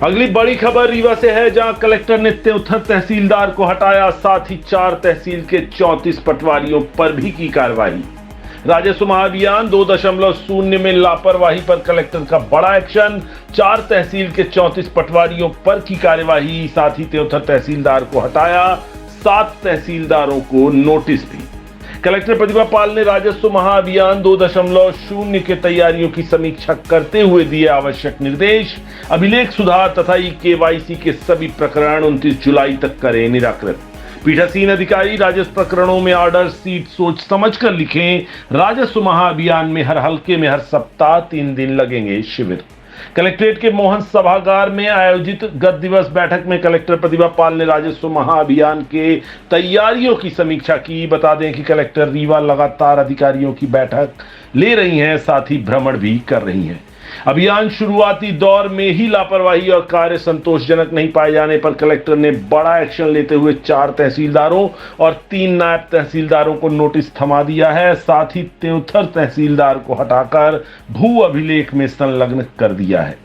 अगली बड़ी खबर रीवा से है, जहां कलेक्टर ने त्योथर तहसीलदार को हटाया, साथ ही 4 तहसील के 34 पटवारियों पर भी की कार्रवाई। राजस्व महाअभियान 2.0 में लापरवाही पर कलेक्टर का बड़ा एक्शन, 4 तहसील के 34 पटवारियों पर की कार्यवाही, साथ ही त्योथर तहसीलदार को हटाया, 7 तहसीलदारों को नोटिस भी। कलेक्टर प्रतिभा पाल ने राजस्व महाअभियान 2.0 के तैयारियों की समीक्षा करते हुए दिए आवश्यक निर्देश। अभिलेख सुधार तथा KYC के सभी प्रकरण 29 जुलाई तक करें निराकृत। पीठासीन अधिकारी राजस्व प्रकरणों में ऑर्डर सीट सोच समझकर लिखें। राजस्व महाअभियान में हर हलके में हर सप्ताह 3 दिन लगेंगे शिविर। कलेक्ट्रेट के मोहन सभागार में आयोजित गत दिवस बैठक में कलेक्टर प्रतिभा पाल ने राजस्व महाअभियान के तैयारियों की समीक्षा की। बता दें कि कलेक्टर रीवा लगातार अधिकारियों की बैठक ले रही हैं, साथ ही भ्रमण भी कर रही हैं। अभियान शुरुआती दौर में ही लापरवाही और कार्य संतोषजनक नहीं पाए जाने पर कलेक्टर ने बड़ा एक्शन लेते हुए 4 तहसीलदारों और 3 नायब तहसीलदारों को नोटिस थमा दिया है। साथ ही त्योथर तहसीलदार को हटाकर भू अभिलेख में संलग्न कर दिया है।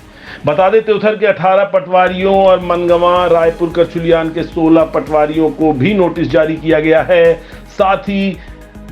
बता दें, त्योथर के 18 पटवारियों और मनगवा रायपुर करचुलियान के 16 पटवारियों को भी नोटिस जारी किया गया है। साथ ही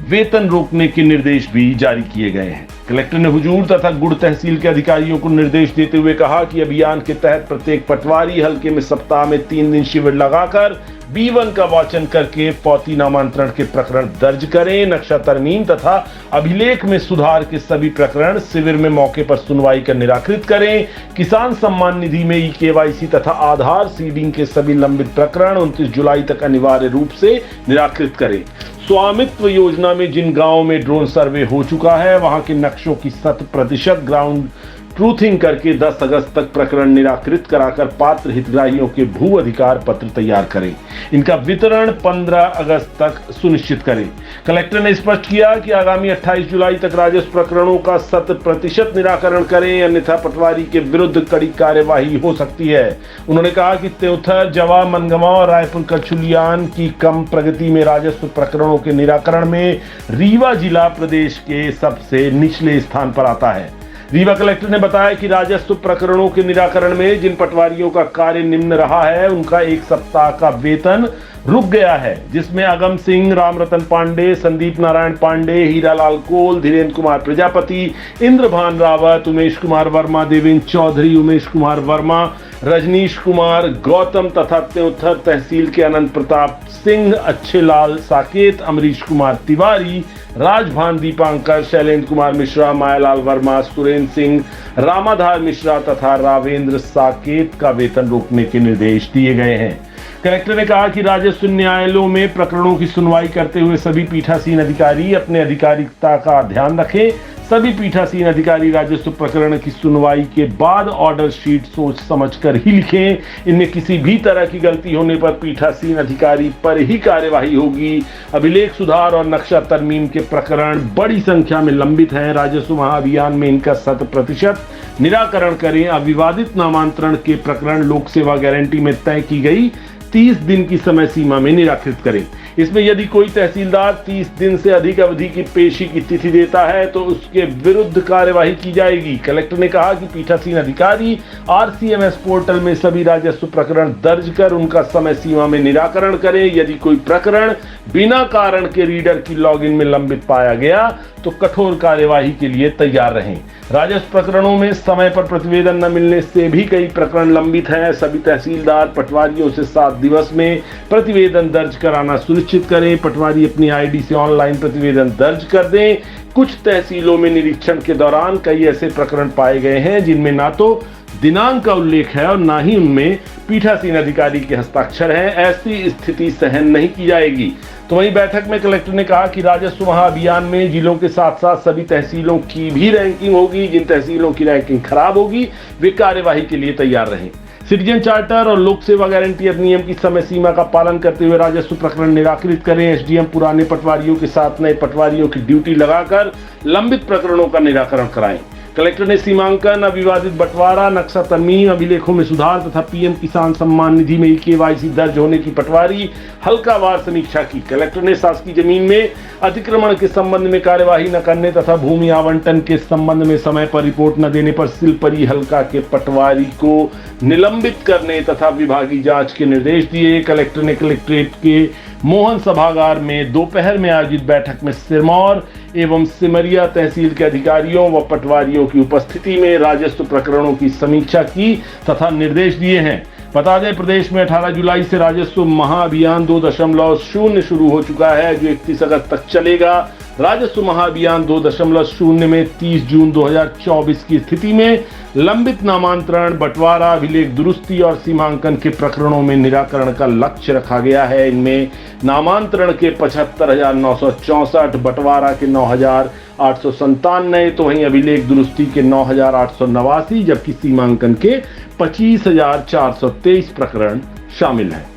वेतन रोकने के निर्देश भी जारी किए गए हैं। कलेक्टर ने हुजूर तथा गुड़ तहसील के अधिकारियों को निर्देश देते हुए कहा कि अभियान के तहत प्रत्येक पटवारी हलके में सप्ताह में 3 दिन शिविर लगाकर B1 का वाचन करके पौती नामांतरण के प्रकरण दर्ज करें। नक्शा तरमीम तथा अभिलेख में सुधार के सभी प्रकरण शिविर में मौके पर सुनवाई कर निराकृत करें। किसान सम्मान निधि में KYC तथा आधार सीडिंग के सभी लंबित प्रकरण 29 जुलाई तक अनिवार्य रूप से निराकृत करें। स्वामित्व योजना में जिन गांवों में ड्रोन सर्वे हो चुका है, वहां के नक्शों की 100% ग्राउंड ट्रूथिंग करके 10 अगस्त तक प्रकरण निराकृत कराकर पात्र हितग्राहियों के भू अधिकार पत्र तैयार करें। इनका वितरण 15 अगस्त तक सुनिश्चित करें। कलेक्टर ने स्पष्ट किया कि आगामी 28 जुलाई तक राजस्व प्रकरणों का 100% निराकरण करें, अन्यथा पटवारी के विरुद्ध कड़ी कार्यवाही हो सकती है। उन्होंने कहा कि त्योथर, जवा, मनगवा और रायपुर करचुलियान की कम प्रगति में राजस्व प्रकरणों के निराकरण में रीवा जिला प्रदेश के सबसे निचले स्थान पर आता है। रीवा कलेक्टर ने बताया कि राजस्व प्रकरणों के निराकरण में जिन पटवारियों का कार्य निम्न रहा है, उनका 1 सप्ताह का वेतन रुक गया है, जिसमें अगम सिंह, रामरतन पांडे, संदीप नारायण पांडे, हीरालाल कोल, धीरेन्द्र कुमार प्रजापति, इंद्रभान रावत, उमेश कुमार वर्मा, देवेंद्र चौधरी, उमेश कुमार वर्मा, रजनीश कुमार, गौतम तथा त्योथर तहसील के अनंत प्रताप सिंह, अच्छेलाल साकेत, अमरीश कुमार तिवारी, राजभान दीपांकर, शैलेंद्र कुमार मिश्रा, मायालाल वर्मा, सुरेंद्र सिंह, रामाधार मिश्रा तथा रावेंद्र साकेत का वेतन रोकने के निर्देश दिए गए हैं। कलेक्टर ने कहा कि राजस्व न्यायालयों में प्रकरणों की सुनवाई करते हुए सभी पीठासीन अधिकारी अपने अधिकारिकता का ध्यान रखें। सभी पीठासीन अधिकारी राजस्व प्रकरण की सुनवाई के बाद ऑर्डर शीट सोच समझकर ही लिखें। इनमें किसी भी तरह की गलती होने पर पीठासीन अधिकारी पर ही कार्यवाही होगी। अभिलेख सुधार और नक्शा तरमीम के प्रकरण बड़ी संख्या में लंबित हैं। राजस्व महाअभियान में इनका 100% निराकरण करें। अविवादित नामांतरण के प्रकरण लोक सेवा गारंटी में तय की गई 30 दिन की समय सीमा में निराकृत करें। इसमें यदि कोई तहसीलदार 30 दिन से अधिक अवधि की पेशी की तिथि देता है तो उसके विरुद्ध कार्यवाही की जाएगी। कलेक्टर ने कहा कि पीठासीन अधिकारी RCMS पोर्टल में सभी राजस्व प्रकरण दर्ज कर उनका समय सीमा में निराकरण करें। यदि कोई प्रकरण बिना कारण के रीडर की लॉगिन में लंबित पाया गया तो कठोर कार्यवाही के लिए तैयार रहें। राजस्व प्रकरणों में समय पर प्रतिवेदन न मिलने से भी कई प्रकरण लंबित हैं। सभी तहसीलदार पटवारियों से 7 दिवस में प्रतिवेदन दर्ज कराना सुनिश्चित करें। पटवारी अपनी ID से ऑनलाइन प्रतिवेदन दर्ज कर दें। कुछ तहसीलों में निरीक्षण के दौरान कई ऐसे प्रकरण पाए गए हैं जिनमें ना तो दिनांक का उल्लेख है और ना ही उनमें पीठासीन अधिकारी के हस्ताक्षर हैं। ऐसी स्थिति सहन नहीं की जाएगी। तो वहीं बैठक में कलेक्टर ने कहा कि राजस्व महाअभियान में जिलों के साथ साथ सभी तहसीलों की भी रैंकिंग होगी। जिन तहसीलों की रैंकिंग खराब होगी वे कार्यवाही के लिए तैयार रहें। सिटीजन चार्टर और लोक सेवा गारंटी अधिनियम की समय सीमा का पालन करते हुए राजस्व प्रकरण निराकृत करें। SDM पुराने पटवारियों के साथ नए पटवारियों की ड्यूटी लगाकर लंबित प्रकरणों का निराकरण कराएं। कलेक्टर ने सीमांकन, अविवादित बंटवारा, नक्शा तरमीम, अभिलेखों में सुधार तथा पीएम किसान सम्मान निधि में केवाईसी दर्ज होने की पटवारी हल्कावार समीक्षा की। कलेक्टर ने शासकीय जमीन में अतिक्रमण के संबंध में कार्यवाही न करने तथा भूमि आवंटन के संबंध में समय पर रिपोर्ट न देने पर सिलपरी हल्का के पटवारी को निलंबित करने तथा विभागीय जांच के निर्देश दिए। कलेक्टर ने कलेक्ट्रेट के मोहन सभागार में दोपहर में आयोजित बैठक में सिरमौर एवं सिमरिया तहसील के अधिकारियों व पटवारियों की उपस्थिति में राजस्व प्रकरणों की समीक्षा की तथा निर्देश दिए हैं। बता दें, प्रदेश में 18 जुलाई से राजस्व महाअभियान 2.0 शुरू हो चुका है, जो 31 अगस्त तक चलेगा। राजस्व महाअभियान 2.0 में 30 जून 2024 की स्थिति में लंबित नामांतरण, बंटवारा, अभिलेख दुरुस्ती और सीमांकन के प्रकरणों में निराकरण का लक्ष्य रखा गया है। इनमें नामांतरण के 75,964, बंटवारा के 9,897, तो वहीं अभिलेख दुरुस्ती के 9,889, जबकि सीमांकन के 25,423 प्रकरण शामिल हैं।